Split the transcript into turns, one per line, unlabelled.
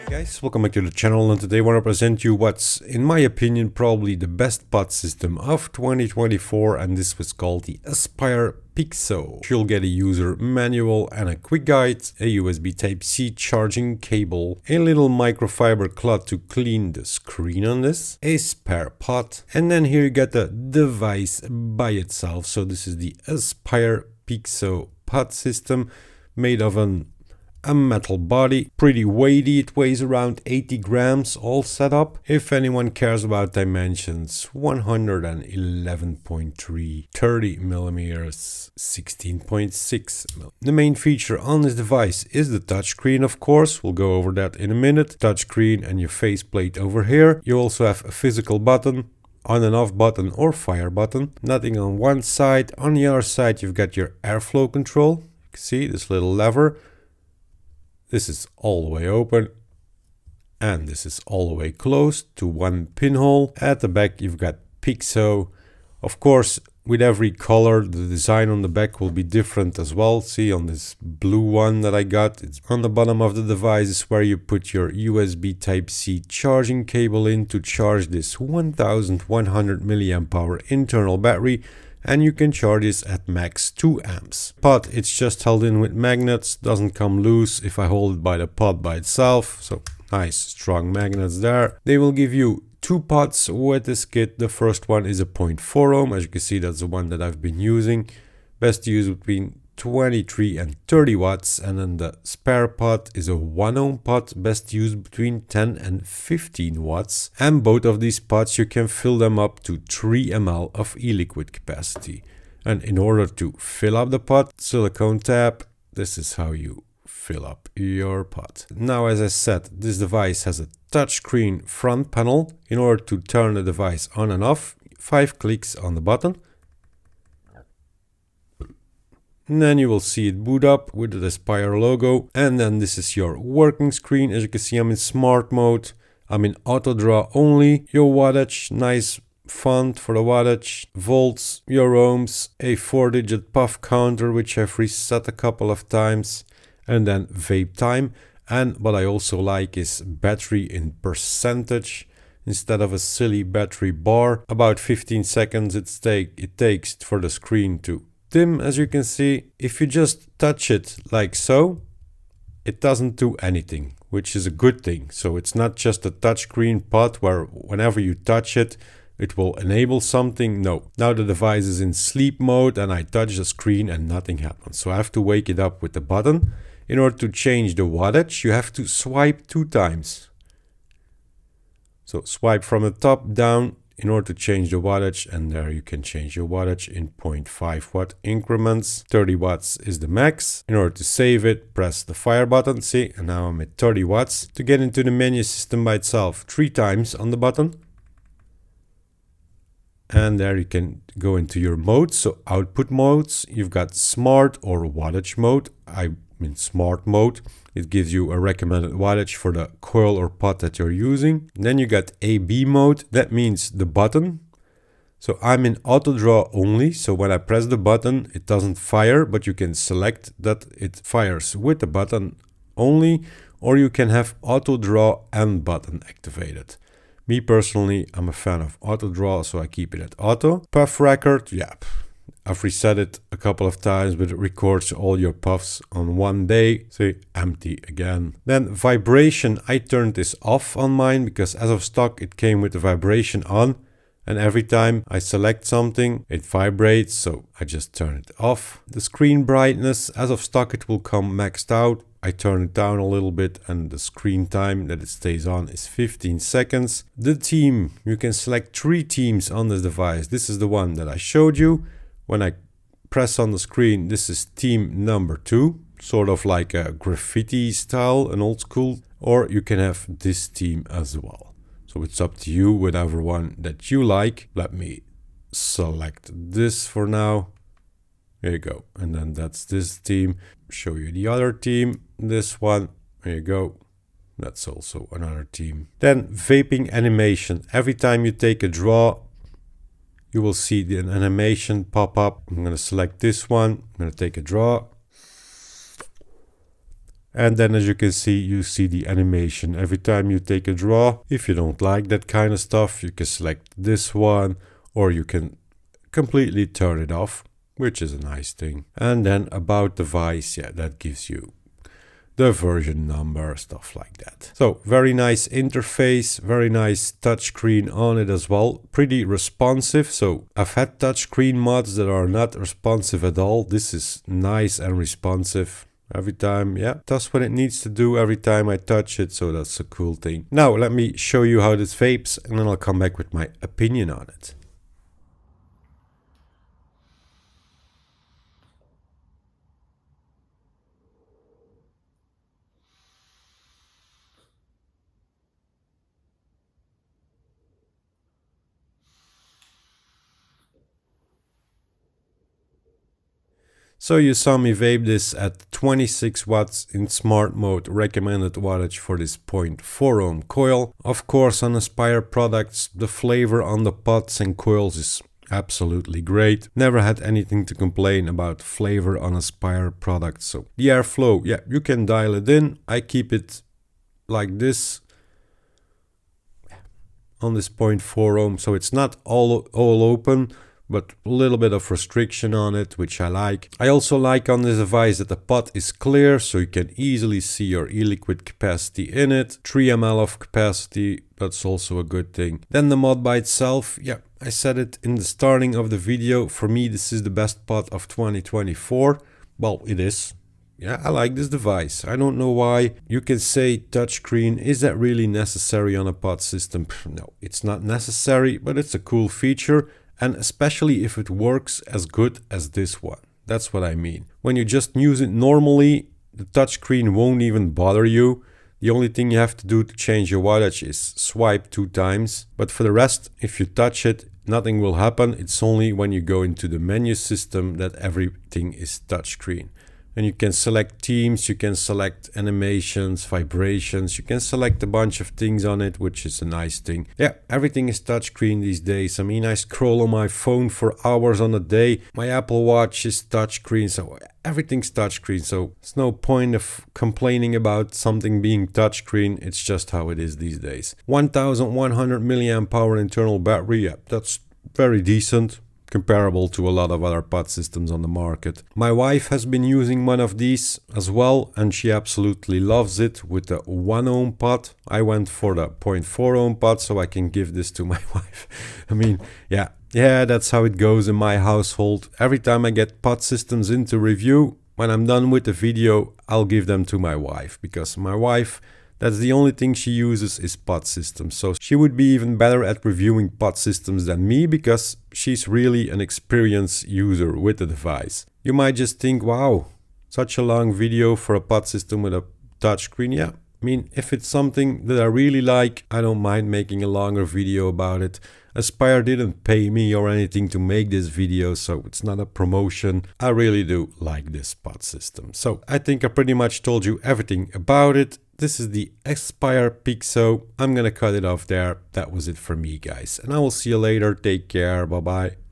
Hey guys, welcome back to the channel, and today I want to present you what's, in my opinion, probably the best pod system of 2024, and this was called the Aspire Pixo. You'll get a user manual and a quick guide, a USB Type-C charging cable, a little microfiber cloth to clean the screen on this, a spare pod, and then here you get the device by itself. So this is the Aspire Pixo pod system made of a metal body, pretty weighty. It weighs around 80 grams all set up. If anyone cares about dimensions, 111.3, 30 millimeters, 16.6 mm. The main feature on this device is the touchscreen, of course. We'll go over that in a minute. Touchscreen and your faceplate over here. You also have a physical button, on and off button or fire button. Nothing on one side. On the other side you've got your airflow control. You can see this little lever. This is all the way open and this is all the way closed to one pinhole. At the back you've got Pixo. Of course, with every color the design on the back will be different as well. See, on this blue one that I got, it's on the bottom of the device is where you put your USB Type-C charging cable in to charge this 1100 milliamp hour internal battery. And you can charge this at max 2 amps. Pod, it's just held in with magnets, doesn't come loose if I hold it by the pod by itself. So nice strong magnets there. They will give you 2 pods with this kit. The first one is a 0.4 ohm. As you can see, that's the one that I've been using. Best to use between 23 and 30 watts, and then the spare pod is a 1 ohm pod, best used between 10 and 15 watts. And both of these pods you can fill them up to 3 ml of e-liquid capacity. And in order to fill up the pod, silicone tab, this is how you fill up your pod. Now, as I said, this device has a touchscreen front panel. In order to turn the device on and off, 5 clicks on the button. And then you will see it boot up with the Aspire logo. And then this is your working screen. As you can see, I'm in smart mode. I'm in auto draw only. Your wattage, nice font for the wattage. Volts, your ohms, a 4-digit puff counter, which I've reset a couple of times. And then vape time. And what I also like is battery in percentage. Instead of a silly battery bar, about 15 seconds it takes for the screen to dim. As you can see, if you just touch it like so, it doesn't do anything, which is a good thing. So it's not just a touchscreen pod where whenever you touch it, it will enable something. No, now the device is in sleep mode and I touch the screen and nothing happens. So I have to wake it up with the button. In order to change the wattage, you have to swipe 2 times. So swipe from the top down in order to change the wattage, and there you can change your wattage in 0.5 watt increments. 30 watts is the max. In order to save it, press the fire button, see, and now I'm at 30 watts. To get into the menu system by itself, 3 times on the button. And there you can go into your modes. So output modes, you've got smart or wattage mode. I'm in smart mode. It gives you a recommended wattage for the coil or pod that you're using. Then you got AB mode. That means the button. So I'm in auto draw only. So when I press the button, it doesn't fire, but you can select that it fires with the button only, or you can have auto draw and button activated. Me personally, I'm a fan of auto draw, so I keep it at auto. Puff record, yeah. I've reset it a couple of times, but it records all your puffs on one day. So empty again. Then vibration, I turned this off on mine because as of stock it came with the vibration on. And every time I select something, it vibrates, so I just turn it off. The screen brightness, as of stock it will come maxed out. I turn it down a little bit and the screen time that it stays on is 15 seconds. The theme, you can select 3 themes on this device. This is the one that I showed you. When I press on the screen, this is theme number 2, sort of like a graffiti style, an old school, or you can have this theme as well. So it's up to you, whatever one that you like. Let me select this for now. There you go. And then that's this theme. Show you the other theme, this one. There you go. That's also another theme. Then vaping animation. Every time you take a draw, you will see the animation pop up. I'm going to select this one. I'm going to take a draw. And then as you can see, you see the animation every time you take a draw. If you don't like that kind of stuff, you can select this one, or you can completely turn it off, which is a nice thing. And then about device, yeah, that gives you the version number, stuff like that. So very nice interface, very nice touchscreen on it as well. Pretty responsive. So I've had touchscreen mods that are not responsive at all. This is nice and responsive. Every time, yeah, does what it needs to do every time I touch it, so that's a cool thing. Now let me show you how this vapes, and then I'll come back with my opinion on it. So you saw me vape this at 26 watts in smart mode, recommended wattage for this 0.4 ohm coil. Of course, on Aspire products, the flavor on the pods and coils is absolutely great. Never had anything to complain about flavor on Aspire products. So the airflow, yeah, you can dial it in. I keep it like this on this 0.4 ohm, so it's not all open, but a little bit of restriction on it, which I like. I also like on this device that the pod is clear, so you can easily see your e-liquid capacity in it. 3 ml of capacity, that's also a good thing. Then the mod by itself, yeah, I said it in the starting of the video. For me, this is the best pod of 2024. Well, it is. Yeah, I like this device. I don't know why. You can say touchscreen, is that really necessary on a pod system? No, it's not necessary, but it's a cool feature. And especially if it works as good as this one. That's what I mean. When you just use it normally, the touchscreen won't even bother you. The only thing you have to do to change your wattage is swipe 2 times. But for the rest, if you touch it, nothing will happen. It's only when you go into the menu system that everything is touchscreen. And you can select themes, you can select animations, vibrations, you can select a bunch of things on it, which is a nice thing. Yeah, everything is touchscreen these days. I mean, I scroll on my phone for hours on a day. My Apple Watch is touchscreen, so everything's touchscreen. So there's no point of complaining about something being touchscreen. It's just how it is these days. 1100 milliamp hour internal battery, yeah, that's very decent. Comparable to a lot of other pod systems on the market. My wife has been using one of these as well, and she absolutely loves it with the 1 ohm pod. I went for the 0.4 ohm pod so I can give this to my wife. I mean, yeah, that's how it goes in my household. Every time I get pod systems into review, when I'm done with the video, I'll give them to my wife, because my wife, that's the only thing she uses is pod systems. So she would be even better at reviewing pod systems than me, because she's really an experienced user with the device. You might just think, wow, such a long video for a pod system with a touchscreen. Yeah, I mean, if it's something that I really like, I don't mind making a longer video about it. Aspire didn't pay me or anything to make this video, so it's not a promotion. I really do like this pod system. So I think I pretty much told you everything about it. This is the Aspire Pixo. I'm gonna cut it off there. That was it for me, guys. And I will see you later. Take care. Bye-bye.